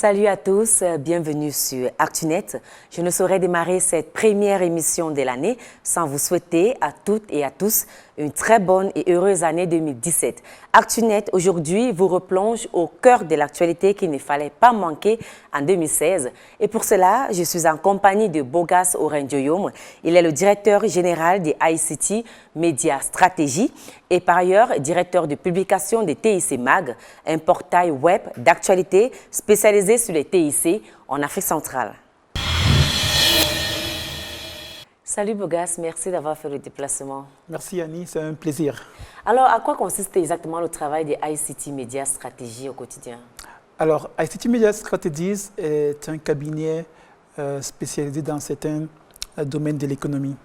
Salut à tous, bienvenue sur ActuNet. Je ne saurais démarrer cette première émission de l'année sans vous souhaiter à toutes et à tous une très bonne et heureuse année 2017. ActuNet aujourd'hui vous replonge au cœur de l'actualité qu'il ne fallait pas manquer en 2016. Et pour cela, je suis en compagnie de Bogas Orendioyom. Il est le directeur général de ICT Media Stratégie et par ailleurs directeur de publication de TIC Mag, un portail web d'actualité spécialisé sur les TIC en Afrique centrale. Salut Bogas, merci d'avoir fait le déplacement. Merci Annie, c'est un plaisir. Alors, à quoi consiste exactement le travail de ICT Media Stratégie au quotidien? Alors, ICT Media Strategies est un cabinet spécialisé dans certains domaines de l'économie.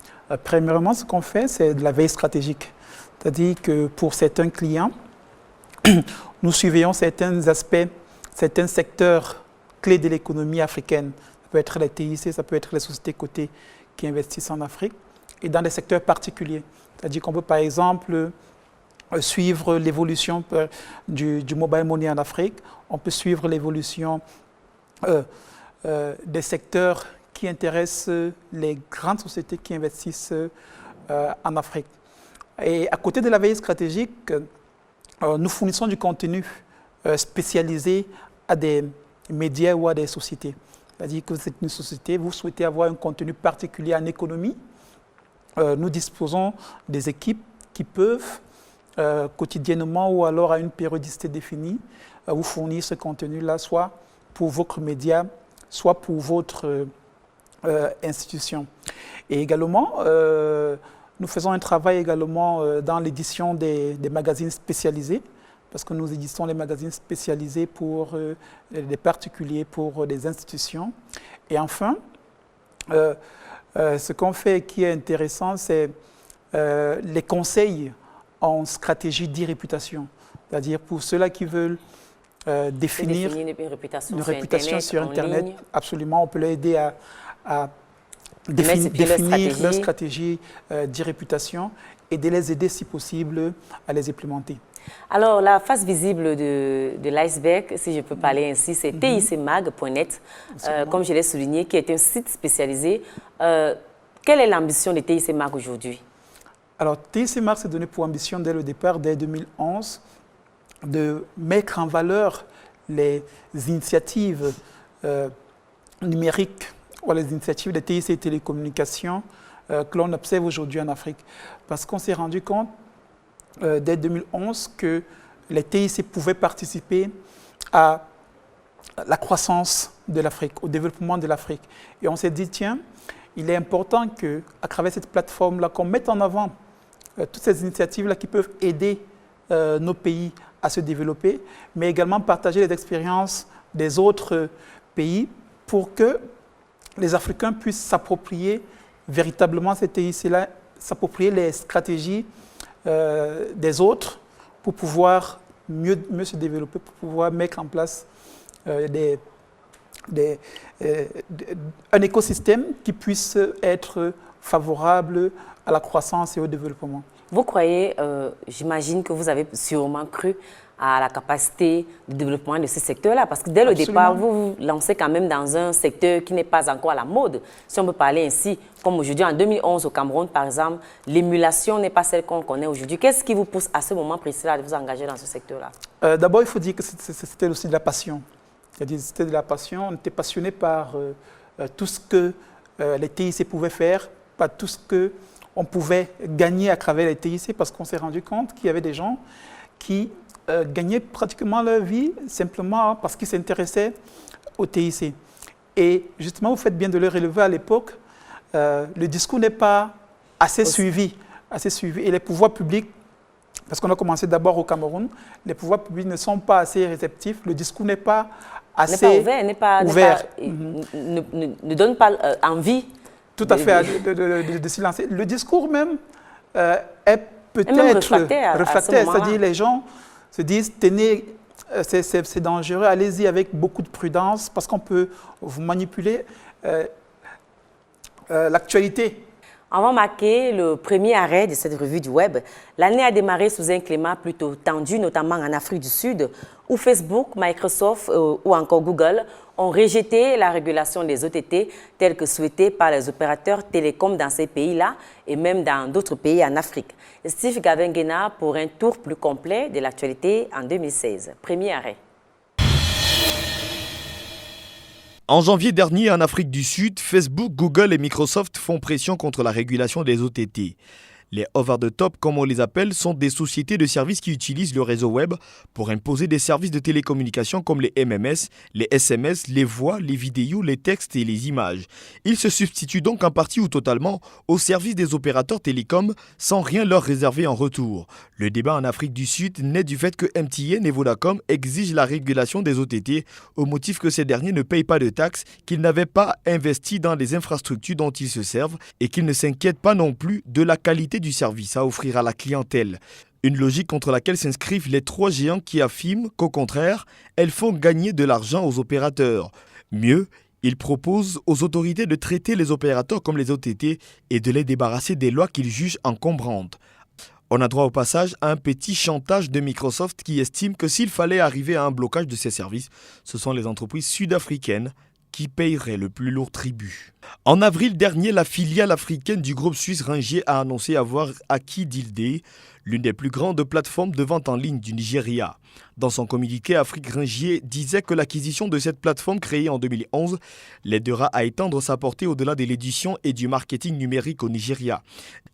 Premièrement, ce qu'on fait, c'est de la veille stratégique. C'est-à-dire que pour certains clients, nous surveillons certains aspects, certains secteurs clés de l'économie africaine. Ça peut être les TIC, ça peut être les sociétés cotées qui investissent en Afrique et dans des secteurs particuliers. C'est-à-dire qu'on peut par exemple suivre l'évolution du mobile money en Afrique, on peut suivre l'évolution des secteurs qui intéressent les grandes sociétés qui investissent en Afrique. Et à côté de la veille stratégique, nous fournissons du contenu spécialisé à des médias ou à des sociétés. C'est-à-dire que vous êtes une société, vous souhaitez avoir un contenu particulier en économie. Nous disposons des équipes qui peuvent quotidiennement ou alors à une périodicité définie vous fournir ce contenu-là, soit pour votre média, soit pour votre institution. Et également, nous faisons un travail également dans l'édition des magazines spécialisés, parce que nous éditons les magazines spécialisés pour des particuliers, pour des institutions. Et enfin, ce qu'on fait qui est intéressant, c'est les conseils en stratégie d'e-réputation. C'est-à-dire pour ceux-là qui veulent définir une réputation sur Internet, absolument, on peut les aider à définir leur stratégie d'e-réputation et de les aider, si possible, à les implémenter. Alors, la face visible de l'iceberg, si je peux parler ainsi, c'est ticmag.net, comme je l'ai souligné, qui est un site spécialisé. Quelle est l'ambition de TIC Mag aujourd'hui? Alors, TIC Mag s'est donné pour ambition dès le départ, dès 2011, de mettre en valeur les initiatives numériques ou les initiatives de TIC et télécommunications que l'on observe aujourd'hui en Afrique. Parce qu'on s'est rendu compte dès 2011 que les TIC pouvaient participer à la croissance de l'Afrique, au développement de l'Afrique. Et on s'est dit, tiens, il est important qu'à travers cette plateforme-là, qu'on mette en avant toutes ces initiatives-là qui peuvent aider nos pays à se développer, mais également partager les expériences des autres pays pour que les Africains puissent s'approprier véritablement ces TIC-là, s'approprier les stratégies des autres pour pouvoir mieux se développer, pour pouvoir mettre en place un écosystème qui puisse être favorable à la croissance et au développement. Vous croyez, j'imagine que vous avez sûrement cru à la capacité de développement de ce secteur-là, parce que dès le départ, vous vous lancez quand même dans un secteur qui n'est pas encore à la mode. Si on peut parler ainsi, comme aujourd'hui en 2011 au Cameroun, par exemple, l'émulation n'est pas celle qu'on connaît aujourd'hui. Qu'est-ce qui vous pousse à ce moment précis-là de vous engager dans ce secteur-là? D'abord, il faut dire que c'était aussi de la passion. C'est-à-dire c'était de la passion, on était passionné par tout ce que les TIC pouvaient faire, par tout ce qu'on pouvait gagner à travers les TIC, parce qu'on s'est rendu compte qu'il y avait des gens qui gagnaient pratiquement leur vie simplement parce qu'ils s'intéressaient au TIC. Et justement, vous faites bien de le relever à l'époque, le discours n'est pas assez suivi. Et les pouvoirs publics, parce qu'on a commencé d'abord au Cameroun, les pouvoirs publics ne sont pas assez réceptifs, le discours n'est pas assez ouvert. Ne donne pas envie. Tout à fait, de s'y lancer. Le discours même est peut-être réfractaire, c'est-à-dire les gens se disent, tenez, c'est dangereux, allez-y avec beaucoup de prudence parce qu'on peut vous manipuler l'actualité. Avant marquer le premier arrêt de cette revue du web, l'année a démarré sous un climat plutôt tendu, notamment en Afrique du Sud, où Facebook, Microsoft ou encore Google ont rejeté la régulation des OTT telle que souhaitée par les opérateurs télécoms dans ces pays-là et même dans d'autres pays en Afrique. Steve Gavin-Guéna pour un tour plus complet de l'actualité en 2016. Premier arrêt. En janvier dernier, en Afrique du Sud, Facebook, Google et Microsoft font pression contre la régulation des OTT. Les over-the-top, comme on les appelle, sont des sociétés de services qui utilisent le réseau web pour imposer des services de télécommunication comme les MMS, les SMS, les voix, les vidéos, les textes et les images. Ils se substituent donc en partie ou totalement aux services des opérateurs télécoms sans rien leur réserver en retour. Le débat en Afrique du Sud naît du fait que MTN et Vodacom exigent la régulation des OTT au motif que ces derniers ne payent pas de taxes, qu'ils n'avaient pas investi dans les infrastructures dont ils se servent et qu'ils ne s'inquiètent pas non plus de la qualité du service à offrir à la clientèle. Une logique contre laquelle s'inscrivent les trois géants qui affirment qu'au contraire, elles font gagner de l'argent aux opérateurs. Mieux, ils proposent aux autorités de traiter les opérateurs comme les OTT et de les débarrasser des lois qu'ils jugent encombrantes. On a droit au passage à un petit chantage de Microsoft qui estime que s'il fallait arriver à un blocage de ces services, ce sont les entreprises sud-africaines qui payerait le plus lourd tribut. En avril dernier, la filiale africaine du groupe suisse Ringier a annoncé avoir acquis Dilde, l'une des plus grandes plateformes de vente en ligne du Nigeria. Dans son communiqué, Afrique Ringier disait que l'acquisition de cette plateforme créée en 2011 l'aidera à étendre sa portée au-delà de l'édition et du marketing numérique au Nigeria.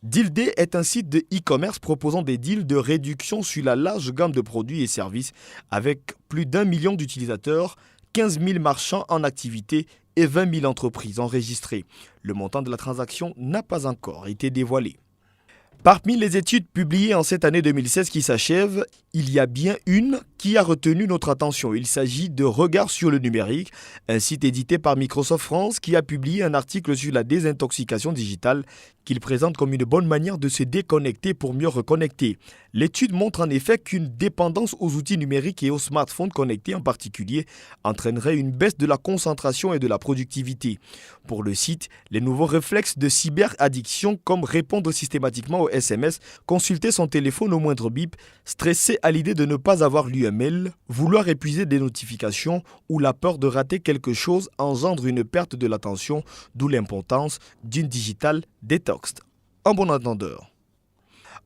Dilde est un site de e-commerce proposant des deals de réduction sur la large gamme de produits et services avec plus d'1 million d'utilisateurs, 15 000 marchands en activité et 20 000 entreprises enregistrées. Le montant de la transaction n'a pas encore été dévoilé. Parmi les études publiées en cette année 2016 qui s'achève, il y a bien une qui a retenu notre attention. Il s'agit de Regard sur le numérique, un site édité par Microsoft France qui a publié un article sur la désintoxication digitale qu'il présente comme une bonne manière de se déconnecter pour mieux reconnecter. L'étude montre en effet qu'une dépendance aux outils numériques et aux smartphones connectés en particulier entraînerait une baisse de la concentration et de la productivité. Pour le site, les nouveaux réflexes de cyberaddiction comme répondre systématiquement aux SMS, consulter son téléphone au moindre bip, stresser à l'idée de ne pas avoir lu un mail, vouloir épuiser des notifications ou la peur de rater quelque chose engendre une perte de l'attention, d'où l'importance d'une digital detox. En bon entendeur.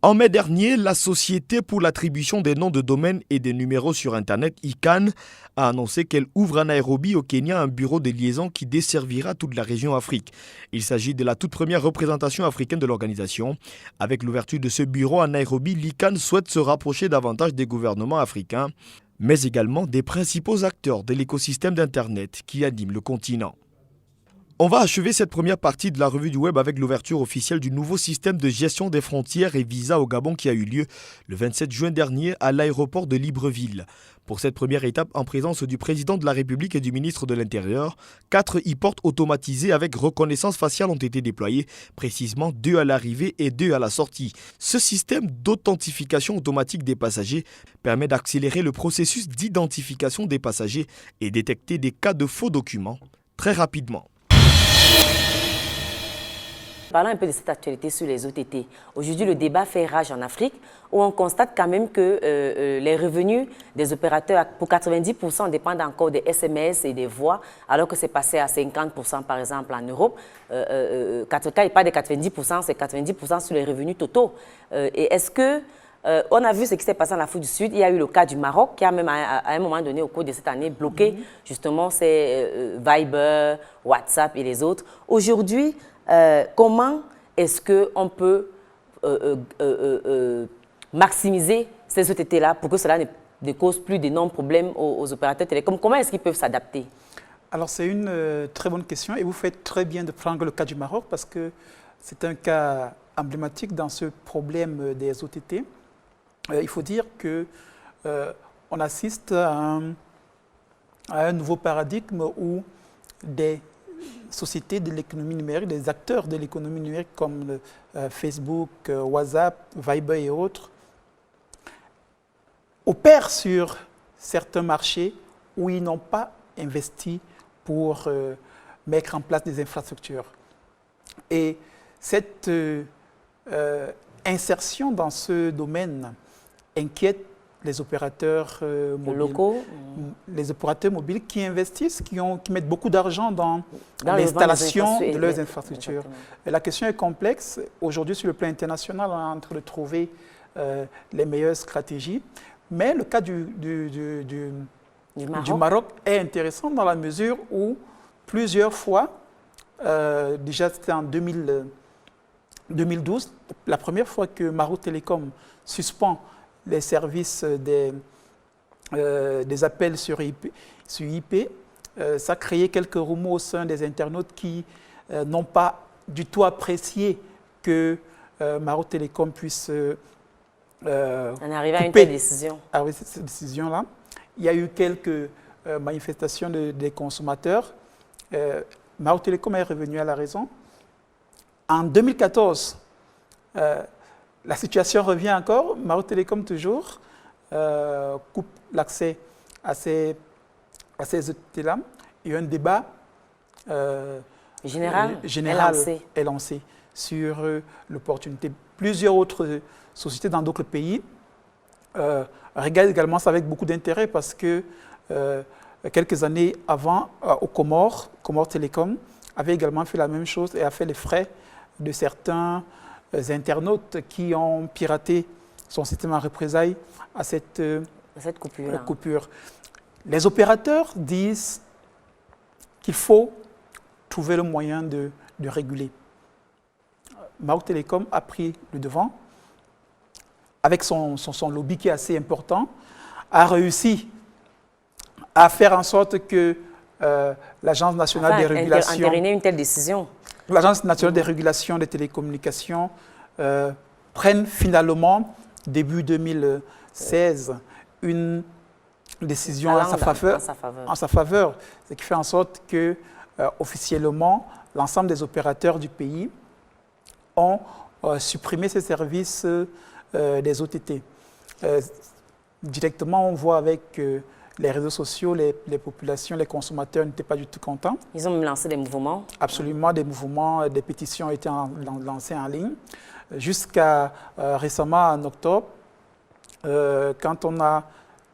En mai dernier, la Société pour l'attribution des noms de domaines et des numéros sur Internet, ICANN, a annoncé qu'elle ouvre à Nairobi, au Kenya, un bureau de liaison qui desservira toute la région Afrique. Il s'agit de la toute première représentation africaine de l'organisation. Avec l'ouverture de ce bureau à Nairobi, l'ICANN souhaite se rapprocher davantage des gouvernements africains, mais également des principaux acteurs de l'écosystème d'Internet qui anime le continent. On va achever cette première partie de la revue du web avec l'ouverture officielle du nouveau système de gestion des frontières et visas au Gabon qui a eu lieu le 27 juin dernier à l'aéroport de Libreville. Pour cette première étape, en présence du président de la République et du ministre de l'Intérieur, 4 e-portes automatisées avec reconnaissance faciale ont été déployées, précisément 2 à l'arrivée et 2 à la sortie. Ce système d'authentification automatique des passagers permet d'accélérer le processus d'identification des passagers et détecter des cas de faux documents très rapidement. Parlons un peu de cette actualité sur les OTT. Aujourd'hui, le débat fait rage en Afrique où on constate quand même que les revenus des opérateurs, pour 90%, dépendent encore des SMS et des voix, alors que c'est passé à 50% par exemple en Europe. Pas des 90%, c'est 90% sur les revenus totaux. Et est-ce que on a vu ce qui s'est passé en Afrique du Sud. Il y a eu le cas du Maroc qui a même à un moment donné au cours de cette année bloqué justement ces Viber, WhatsApp et les autres. Aujourd'hui, comment est-ce qu'on peut maximiser ces OTT-là pour que cela ne cause plus d'énormes problèmes aux opérateurs télécoms? Comment est-ce qu'ils peuvent s'adapter? Alors c'est une très bonne question et vous faites très bien de prendre le cas du Maroc parce que c'est un cas emblématique dans ce problème des OTT. Il faut dire qu'on assiste à un nouveau paradigme où des sociétés de l'économie numérique, des acteurs de l'économie numérique comme Facebook, WhatsApp, Viber et autres, opèrent sur certains marchés où ils n'ont pas investi pour mettre en place des infrastructures. Et cette insertion dans ce domaine inquiète les opérateurs mobiles. Locaux. Les opérateurs mobiles qui investissent, qui mettent beaucoup d'argent dans l'installation de leurs infrastructures. Et la question est complexe. Aujourd'hui, sur le plan international, on est en train de trouver les meilleures stratégies. Mais le cas du Maroc est intéressant dans la mesure où plusieurs fois, déjà c'était en 2012, la première fois que Maroc Télécom suspend les services des appels sur IP, ça a créé quelques remous au sein des internautes qui n'ont pas du tout apprécié que Maroc Télécom puisse on arrive à une telle décision. Avec cette décision-là. Il y a eu quelques manifestations des consommateurs. Maroc Télécom est revenu à la raison. En 2014, la situation revient encore. Maroc Télécom toujours coupe l'accès à ces ETT-là. Il y a eu un débat général est lancé sur l'opportunité. Plusieurs autres sociétés dans d'autres pays regardent également ça avec beaucoup d'intérêt parce que quelques années avant, au Comores Télécom avait également fait la même chose et a fait les frais de certains internautes qui ont piraté son système en représailles à cette coupure. Les opérateurs disent qu'il faut trouver le moyen de réguler. Maroc Télécom a pris le devant avec son lobby qui est assez important, a réussi à faire en sorte que l'Agence nationale des régulations... entériner une telle décision. L'Agence nationale des régulations des télécommunications prenne finalement, début 2016, une décision en sa faveur. Ce qui fait en sorte que, officiellement, l'ensemble des opérateurs du pays ont supprimé ces services des OTT. Directement, on voit avec les réseaux sociaux, les populations, les consommateurs n'étaient pas du tout contents. Ils ont même lancé des mouvements. Absolument, des mouvements, des pétitions ont été lancées en ligne. Jusqu'à récemment, en octobre, quand on a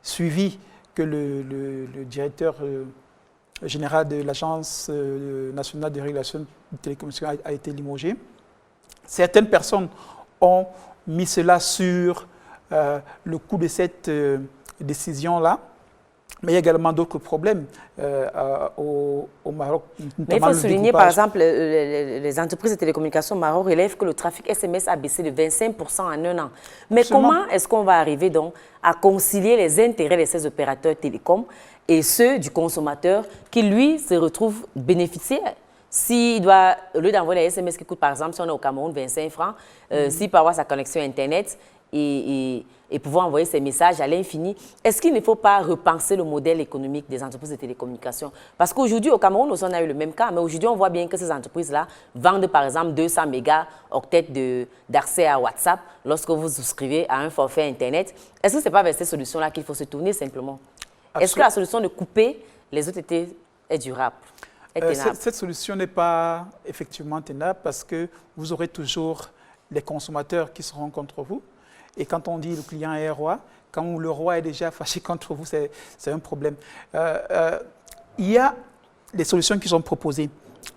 suivi que le directeur général de l'Agence nationale de régulation des télécommunications a été limogé, certaines personnes ont mis cela sur le coup de cette décision-là. Mais il y a également d'autres problèmes au Maroc. Mais il faut souligner, par exemple, les entreprises de télécommunications au Maroc relèvent que le trafic SMS a baissé de 25% en un an. Mais Absolument. Comment est-ce qu'on va arriver donc à concilier les intérêts de ces opérateurs télécoms et ceux du consommateur qui, lui, se retrouve bénéficiaire? S'il doit, au lieu d'envoyer les SMS qui coûtent, par exemple, si on est au Cameroun, 25 francs, s'il peut avoir sa connexion Internet et pouvoir envoyer ses messages à l'infini, est-ce qu'il ne faut pas repenser le modèle économique des entreprises de télécommunications? Parce qu'aujourd'hui, au Cameroun, on a eu le même cas, mais aujourd'hui, on voit bien que ces entreprises-là vendent, par exemple, 200 mégaoctets d'accès à WhatsApp lorsque vous souscrivez à un forfait Internet. Est-ce que ce n'est pas vers ces solutions-là qu'il faut se tourner simplement? Est-ce que la solution de couper les OTT est durable? Cette solution n'est pas effectivement tenable parce que vous aurez toujours les consommateurs qui seront contre vous. Et quand on dit le client est roi, quand le roi est déjà fâché contre vous, c'est un problème. Il y a des solutions qui sont proposées.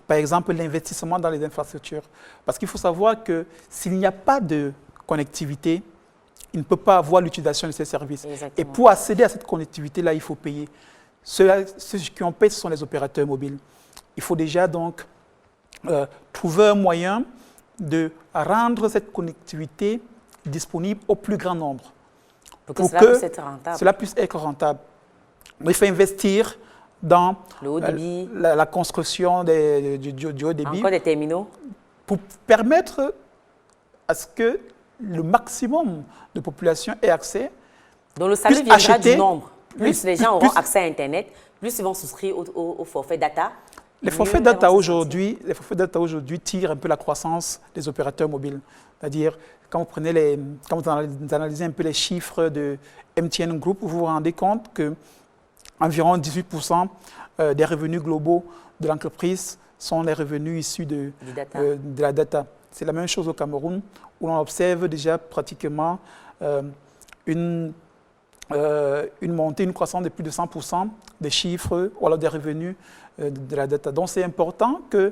Par exemple, l'investissement dans les infrastructures. Parce qu'il faut savoir que s'il n'y a pas de connectivité, il ne peut pas avoir l'utilisation de ces services. Exactement. Et pour accéder à cette connectivité-là, il faut payer. Ceux qui en paient, ce sont les opérateurs mobiles. Il faut déjà donc trouver un moyen de rendre cette connectivité disponible au plus grand nombre. Pour que cela puisse être rentable. Cela puisse être rentable. Donc, il faut investir dans le haut débit, la construction du haut débit. Encore des terminaux. Pour permettre à ce que le maximum de population ait accès. Donc le salut viendra du nombre. Plus les gens auront accès à Internet, plus ils vont souscrire au forfait data. Les forfaits data aujourd'hui tirent un peu la croissance des opérateurs mobiles. C'est-à-dire, quand vous analysez un peu les chiffres de MTN Group, vous vous rendez compte que environ 18% des revenus globaux de l'entreprise sont les revenus issus de la data. C'est la même chose au Cameroun, où l'on observe déjà pratiquement une montée, une croissance de plus de 100% des chiffres ou alors des revenus de la data. Donc c'est important que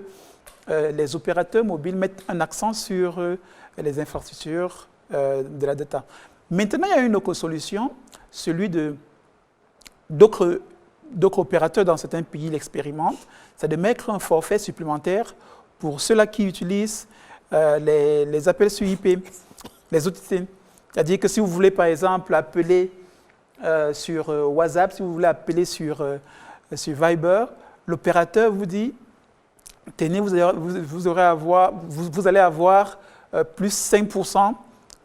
les opérateurs mobiles mettent un accent sur les infrastructures de la data. Maintenant, il y a une autre solution, celui d'autres opérateurs dans certains pays l'expérimentent, c'est de mettre un forfait supplémentaire pour ceux-là qui utilisent les appels sur IP, les OTT. C'est-à-dire que si vous voulez par exemple appeler sur WhatsApp, si vous voulez appeler sur Viber, l'opérateur vous dit, tenez, vous allez avoir plus 5%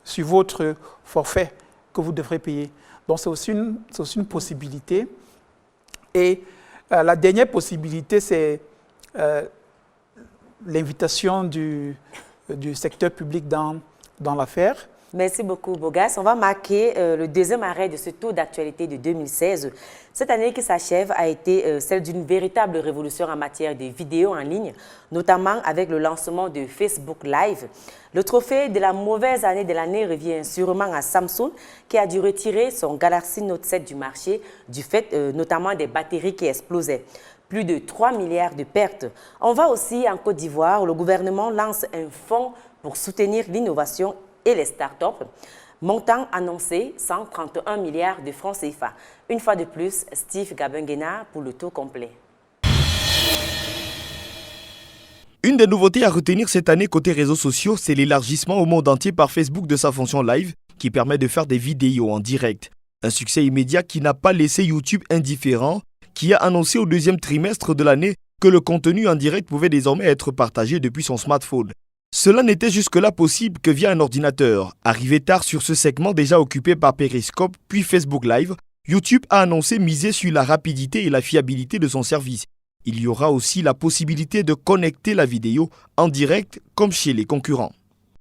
sur votre forfait que vous devrez payer. Donc c'est aussi une possibilité. Et la dernière possibilité, c'est l'invitation du secteur public dans l'affaire. Merci beaucoup, Bogas. On va marquer le deuxième arrêt de ce tour d'actualité de 2016. Cette année qui s'achève a été celle d'une véritable révolution en matière de vidéos en ligne, notamment avec le lancement de Facebook Live. Le trophée de la mauvaise année de l'année revient sûrement à Samsung, qui a dû retirer son Galaxy Note 7 du marché, du fait notamment des batteries qui explosaient. Plus de 3 milliards de pertes. On va aussi en Côte d'Ivoire, où le gouvernement lance un fonds pour soutenir l'innovation et les startups. Montant annoncé, 131 milliards de francs CFA. Une fois de plus, Steve Gabengena pour le tour complet. Une des nouveautés à retenir cette année côté réseaux sociaux, c'est l'élargissement au monde entier par Facebook de sa fonction live qui permet de faire des vidéos en direct. Un succès immédiat qui n'a pas laissé YouTube indifférent, qui a annoncé au deuxième trimestre de l'année que le contenu en direct pouvait désormais être partagé depuis son smartphone. Cela n'était jusque-là possible que via un ordinateur. Arrivé tard sur ce segment déjà occupé par Periscope puis Facebook Live, YouTube a annoncé miser sur la rapidité et la fiabilité de son service. Il y aura aussi la possibilité de connecter la vidéo en direct comme chez les concurrents.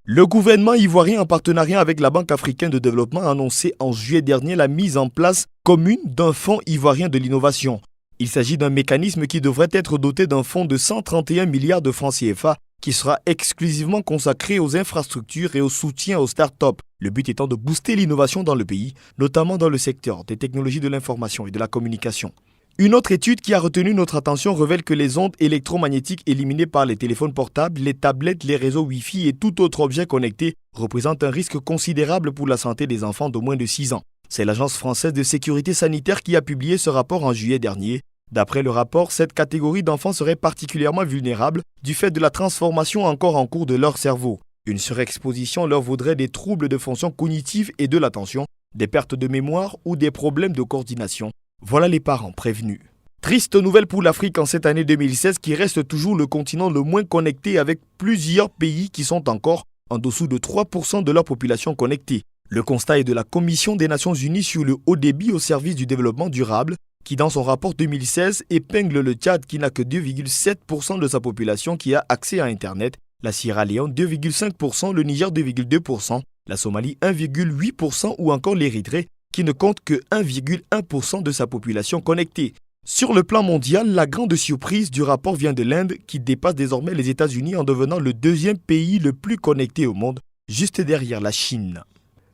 Le gouvernement ivoirien en partenariat avec la Banque africaine de développement a annoncé en juillet dernier la mise en place commune d'un fonds ivoirien de l'innovation. Il s'agit d'un mécanisme qui devrait être doté d'un fonds de 131 milliards de francs CFA qui sera exclusivement consacré aux infrastructures et au soutien aux startups. Le but étant de booster l'innovation dans le pays, notamment dans le secteur des technologies de l'information et de la communication. Une autre étude qui a retenu notre attention révèle que les ondes électromagnétiques éliminées par les téléphones portables, les tablettes, les réseaux Wi-Fi et tout autre objet connecté représentent un risque considérable pour la santé des enfants de moins de 6 ans. C'est l'Agence française de sécurité sanitaire qui a publié ce rapport en juillet dernier. D'après le rapport, cette catégorie d'enfants serait particulièrement vulnérable du fait de la transformation encore en cours de leur cerveau. Une surexposition leur vaudrait des troubles de fonction cognitive et de l'attention, des pertes de mémoire ou des problèmes de coordination. Voilà les parents prévenus. Triste nouvelle pour l'Afrique en cette année 2016 qui reste toujours le continent le moins connecté avec plusieurs pays qui sont encore en dessous de 3% de leur population connectée. Le constat est de la Commission des Nations Unies sur le haut débit au service du développement durable qui dans son rapport 2016 épingle le Tchad qui n'a que 2,7% de sa population qui a accès à Internet, la Sierra Leone 2,5%, le Niger 2,2%, la Somalie 1,8% ou encore l'Érythrée qui ne compte que 1,1% de sa population connectée. Sur le plan mondial, la grande surprise du rapport vient de l'Inde qui dépasse désormais les États-Unis en devenant le deuxième pays le plus connecté au monde, juste derrière la Chine.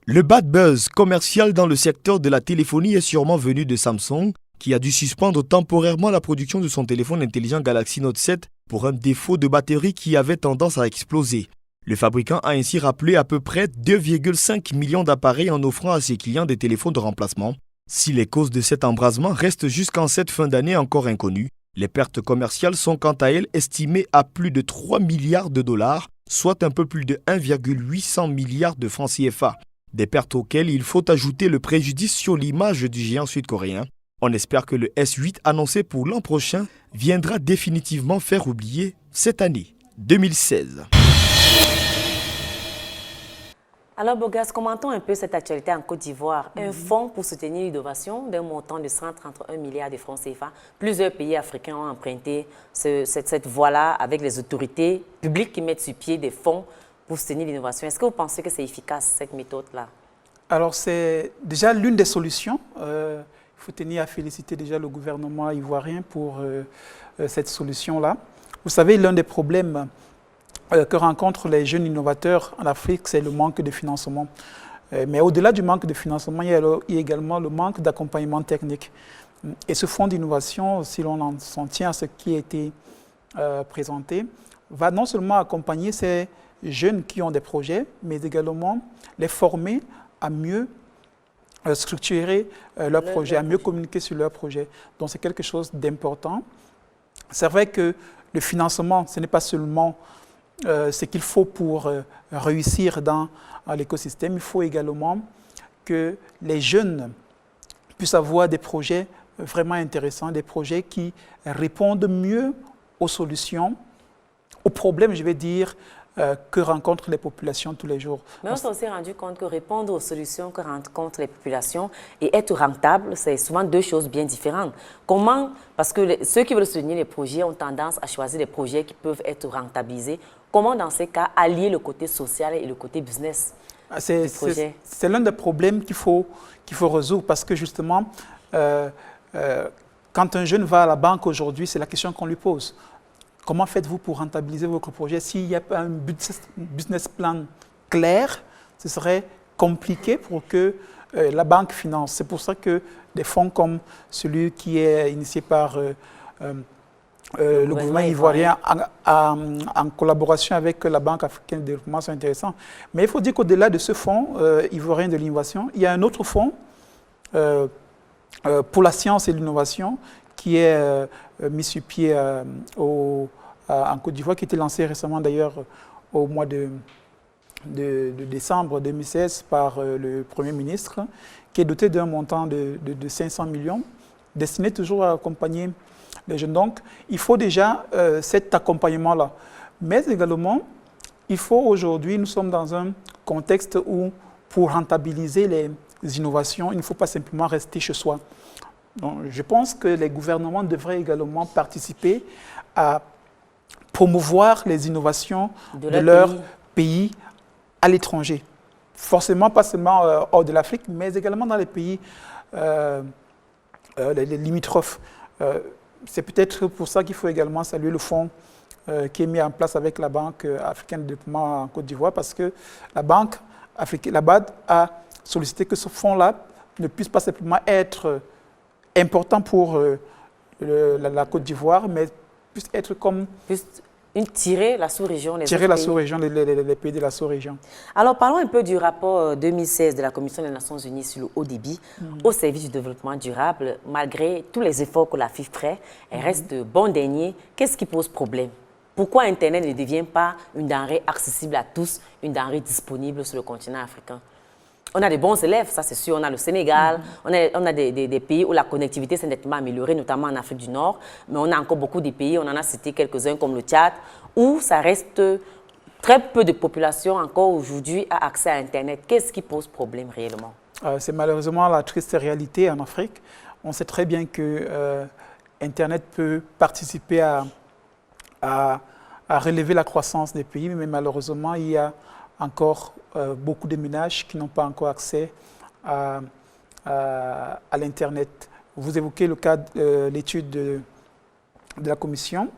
Le bad buzz commercial dans le secteur de la téléphonie est sûrement venu de Samsung, qui a dû suspendre temporairement la production de son téléphone intelligent Galaxy Note 7 pour un défaut de batterie qui avait tendance à exploser. Le fabricant a ainsi rappelé à peu près 2,5 millions d'appareils en offrant à ses clients des téléphones de remplacement. Si les causes de cet embrasement restent jusqu'en cette fin d'année encore inconnues, les pertes commerciales sont quant à elles estimées à plus de 3 milliards de dollars, soit un peu plus de 1,800 milliards de francs CFA. Des pertes auxquelles il faut ajouter le préjudice sur l'image du géant sud-coréen. On espère que le S8 annoncé pour l'an prochain viendra définitivement faire oublier cette année 2016. Alors Bogas, commentons un peu cette actualité en Côte d'Ivoire. Un fonds pour soutenir l'innovation d'un montant de 131 milliards de francs CFA. Plusieurs pays africains ont emprunté cette voie-là avec les autorités publiques qui mettent sur pied des fonds pour soutenir l'innovation. Est-ce que vous pensez que c'est efficace, cette méthode-là? Alors c'est déjà l'une des solutions. Il faut tenir à féliciter déjà le gouvernement ivoirien pour cette solution-là. Vous savez, l'un des problèmes que rencontrent les jeunes innovateurs en Afrique, c'est le manque de financement. Mais au-delà du manque de financement, il y a également le manque d'accompagnement technique. Et ce fonds d'innovation, si l'on s'en tient à ce qui a été présenté, va non seulement accompagner ces jeunes qui ont des projets, mais également les former à mieux structurer leurs projets, à mieux communiquer sur leurs projets. Donc c'est quelque chose d'important. C'est vrai que le financement, ce n'est pas seulement ce qu'il faut pour réussir dans l'écosystème. Il faut également que les jeunes puissent avoir des projets vraiment intéressants, des projets qui répondent mieux aux solutions, aux problèmes, je vais dire, que rencontrent les populations tous les jours. Mais on s'est aussi rendu compte que répondre aux solutions que rencontrent les populations et être rentable, c'est souvent deux choses bien différentes. Comment, parce que ceux qui veulent soutenir les projets ont tendance à choisir des projets qui peuvent être rentabilisés. Comment, dans ces cas, allier le côté social et le côté business du projet? C'est l'un des problèmes qu'il faut résoudre parce que justement, quand un jeune va à la banque aujourd'hui, c'est la question qu'on lui pose. Comment faites-vous pour rentabiliser votre projet? S'il n'y a pas un business plan clair, ce serait compliqué pour que la banque finance. C'est pour ça que des fonds comme celui qui est initié par le gouvernement ivoirien en collaboration avec la Banque africaine de développement sont intéressants. Mais il faut dire qu'au-delà de ce fonds ivoirien de l'innovation, il y a un autre fonds pour la science et l'innovation qui est mis sur pied en Côte d'Ivoire, qui a été lancé récemment d'ailleurs au mois de décembre 2016 par le Premier ministre, qui est doté d'un montant de 500 millions, destiné toujours à accompagner les jeunes. Donc, il faut déjà cet accompagnement-là. Mais également, il faut aujourd'hui, nous sommes dans un contexte où, pour rentabiliser les innovations, il ne faut pas simplement rester chez soi. Donc, je pense que les gouvernements devraient également participer à promouvoir les innovations de leur pays à l'étranger. Forcément, pas seulement hors de l'Afrique, mais également dans les pays les limitrophes. C'est peut-être pour ça qu'il faut également saluer le fonds qui est mis en place avec la Banque africaine de développement en Côte d'Ivoire, parce que la Banque africaine, la BAD, a sollicité que ce fonds-là ne puisse pas simplement être important pour la Côte d'Ivoire, mais puisse être comme... Tirer la sous-région, les pays de la sous-région. Alors, parlons un peu du rapport 2016 de la Commission des Nations Unies sur le haut débit au service du développement durable. Malgré tous les efforts que la FIF fait, elle reste bon dernier. Qu'est-ce qui pose problème? Pourquoi Internet ne devient pas une denrée accessible à tous, une denrée disponible sur le continent africain? On a des bons élèves, ça c'est sûr. On a le Sénégal, on a des pays où la connectivité s'est nettement améliorée, notamment en Afrique du Nord. Mais on a encore beaucoup de pays, on en a cité quelques-uns comme le Tchad, où ça reste très peu de population encore aujourd'hui a accès à Internet. Qu'est-ce qui pose problème réellement? C'est malheureusement la triste réalité en Afrique. On sait très bien que Internet peut participer à relever la croissance des pays, mais malheureusement, il y a encore beaucoup de ménages qui n'ont pas encore accès à l'Internet. Vous évoquez le cas de l'étude de la Commission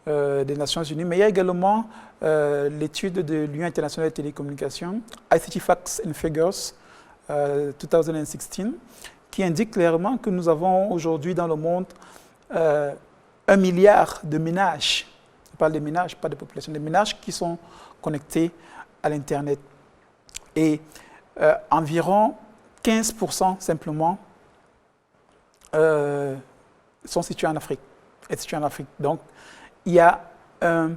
des Nations Unies, mais il y a également l'étude de l'Union internationale des télécommunications, ICT Facts and Figures 2016, qui indique clairement que nous avons aujourd'hui dans le monde 1 milliard de ménages, on parle de ménages, pas de population, de ménages qui sont connectés à l'Internet. Et environ 15% simplement sont situés en Afrique. Donc, il y a un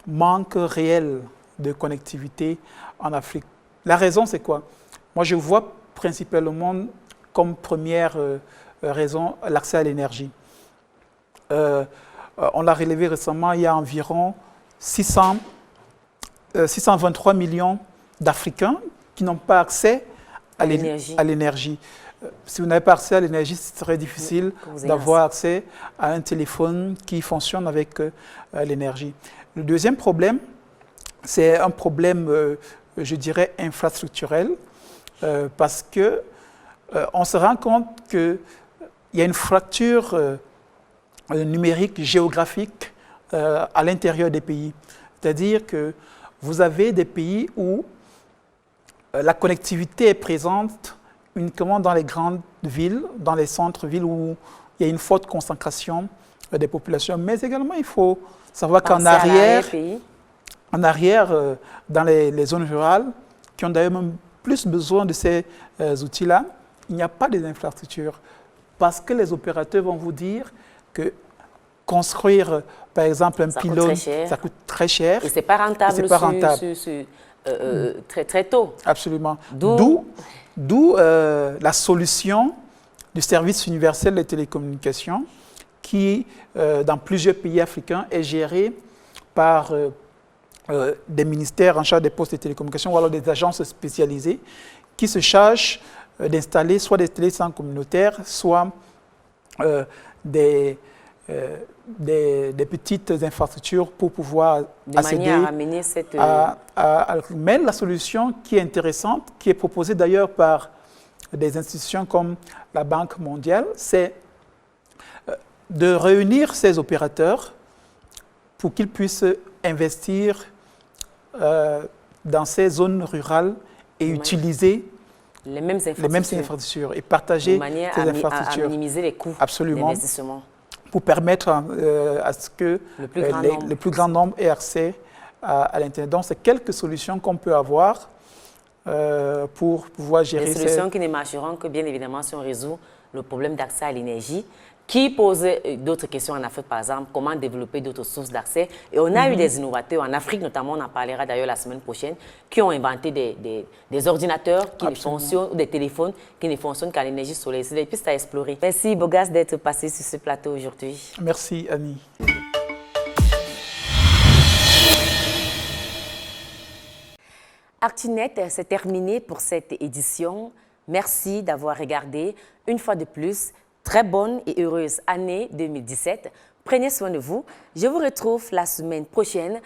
manque réel de connectivité en Afrique. La raison, c'est quoi? Moi, je vois principalement comme première raison l'accès à l'énergie. On l'a relevé récemment, il y a environ 623 millions d'Africains qui n'ont pas accès à l'énergie. Si vous n'avez pas accès à l'énergie, ce serait difficile d'avoir accès à un téléphone qui fonctionne avec l'énergie. Le deuxième problème, c'est un problème, je dirais, infrastructurel, parce qu'on se rend compte qu'il y a une fracture numérique, géographique à l'intérieur des pays. C'est-à-dire que vous avez des pays où la connectivité est présente uniquement dans les grandes villes, dans les centres-villes où il y a une forte concentration des populations. Mais également, il faut savoir qu'en arrière, dans les zones rurales, qui ont d'ailleurs même plus besoin de ces outils-là, il n'y a pas d'infrastructures. Parce que les opérateurs vont vous dire que construire, par exemple, un pylône, ça coûte très cher. Et ce n'est pas rentable, très tôt. Absolument. D'où la solution du service universel des télécommunications qui, dans plusieurs pays africains, est géré par des ministères en charge des postes de télécommunications ou alors des agences spécialisées qui se chargent d'installer soit des télécentres communautaires, soit des petites infrastructures pour pouvoir accéder à amener cette... Mais la solution qui est intéressante, qui est proposée d'ailleurs par des institutions comme la Banque mondiale, c'est de réunir ces opérateurs pour qu'ils puissent investir dans ces zones rurales et utiliser les mêmes infrastructures et partager ces infrastructures. À minimiser les coûts d'investissement. Pour permettre à ce que le plus grand nombre ait accès à l'Internet. Donc, c'est quelques solutions qu'on peut avoir pour pouvoir gérer des solutions qui ne marcheront que, bien évidemment, si on résout le problème d'accès à l'énergie, qui pose d'autres questions en Afrique, par exemple, comment développer d'autres sources d'accès. Et on a eu des innovateurs en Afrique, notamment, on en parlera d'ailleurs la semaine prochaine, qui ont inventé des ordinateurs qui ne fonctionnent, ou des téléphones qui ne fonctionnent qu'à l'énergie solaire. C'est des pistes à explorer. Merci, Bogas, d'être passé sur ce plateau aujourd'hui. Merci, Annie. ActuNet, c'est terminé pour cette édition. Merci d'avoir regardé. Une fois de plus, très bonne et heureuse année 2017. Prenez soin de vous. Je vous retrouve la semaine prochaine.